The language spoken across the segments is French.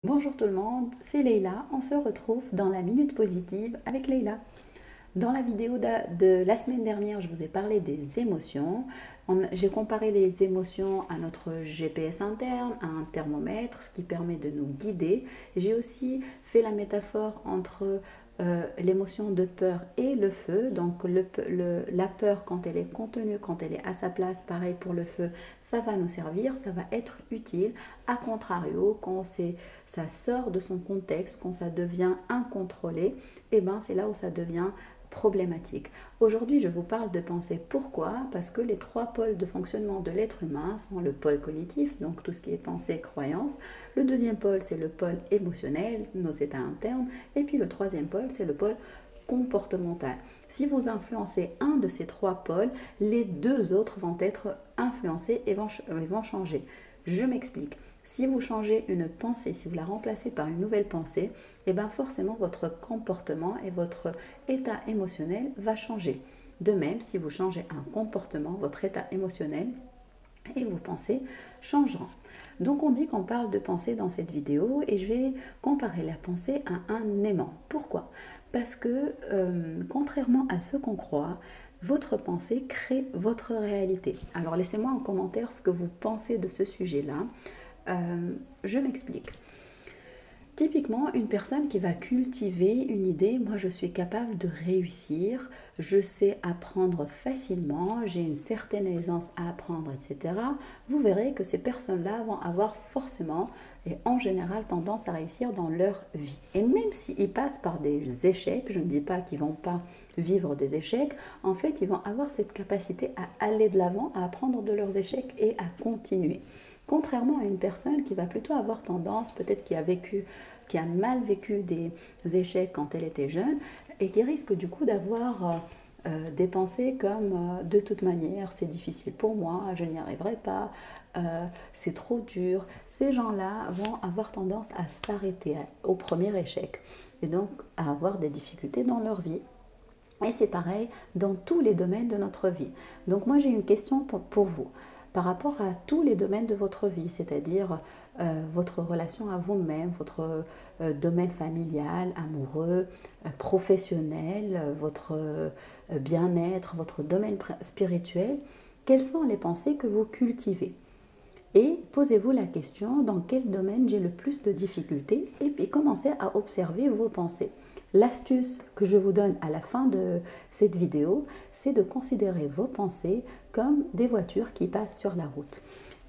Bonjour tout le monde, c'est Leïla. On se retrouve dans la Minute Positive avec Leïla. Dans la vidéo de la semaine dernière, je vous ai parlé des émotions. J'ai comparé les émotions à notre GPS interne, à un thermomètre, ce qui permet de nous guider. J'ai aussi fait la métaphore entre l'émotion de peur et le feu. Donc la peur, quand elle est contenue, quand elle est à sa place, pareil pour le feu, ça va nous servir, ça va être utile. A contrario, quand ça sort de son contexte, quand ça devient incontrôlé, et ben c'est là où ça devient problématique. Aujourd'hui, je vous parle de pensée. Pourquoi? Parce que les trois pôles de fonctionnement de l'être humain sont le pôle cognitif, donc tout ce qui est pensée, croyance. Le deuxième pôle, c'est le pôle émotionnel, nos états internes. Et puis le troisième pôle, c'est le pôle comportemental. Si vous influencez un de ces trois pôles, les deux autres vont être influencés et vont changer. Je m'explique. Si vous changez une pensée, si vous la remplacez par une nouvelle pensée, et bien forcément votre comportement et votre état émotionnel va changer. De même, si vous changez un comportement, votre état émotionnel et vos pensées changeront. Donc on dit qu'on parle de pensée dans cette vidéo et je vais comparer la pensée à un aimant. Pourquoi? Parce que contrairement à ce qu'on croit, votre pensée crée votre réalité. Alors laissez-moi en commentaire ce que vous pensez de ce sujet-là. Je m'explique. Typiquement, une personne qui va cultiver une idée, moi je suis capable de réussir, je sais apprendre facilement, j'ai une certaine aisance à apprendre, etc. Vous verrez que ces personnes-là vont avoir forcément et en général tendance à réussir dans leur vie. Et même s'ils passent par des échecs, je ne dis pas qu'ils ne vont pas vivre des échecs, en fait ils vont avoir cette capacité à aller de l'avant, à apprendre de leurs échecs et à continuer. Contrairement à une personne qui va plutôt avoir tendance, peut-être qui a mal vécu des échecs quand elle était jeune et qui risque du coup d'avoir des pensées comme de toute manière c'est difficile pour moi, je n'y arriverai pas, c'est trop dur. Ces gens-là vont avoir tendance à s'arrêter au premier échec et donc à avoir des difficultés dans leur vie. Et c'est pareil dans tous les domaines de notre vie. Donc moi j'ai une question pour vous par rapport à tous les domaines de votre vie, c'est-à-dire votre relation à vous-même, votre domaine familial, amoureux, professionnel, votre bien-être, votre domaine spirituel. Quelles sont les pensées que vous cultivez? Et posez-vous la question dans quel domaine j'ai le plus de difficultés et puis commencez à observer vos pensées. L'astuce que je vous donne à la fin de cette vidéo, c'est de considérer vos pensées comme des voitures qui passent sur la route.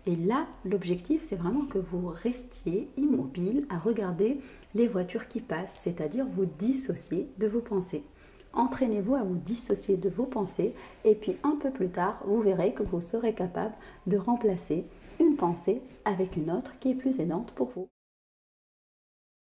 Et là, l'objectif, c'est vraiment que vous restiez immobile à regarder les voitures qui passent, c'est-à-dire vous dissocier de vos pensées. Entraînez-vous à vous dissocier de vos pensées et puis un peu plus tard, vous verrez que vous serez capable de remplacer une pensée avec une autre qui est plus aidante pour vous.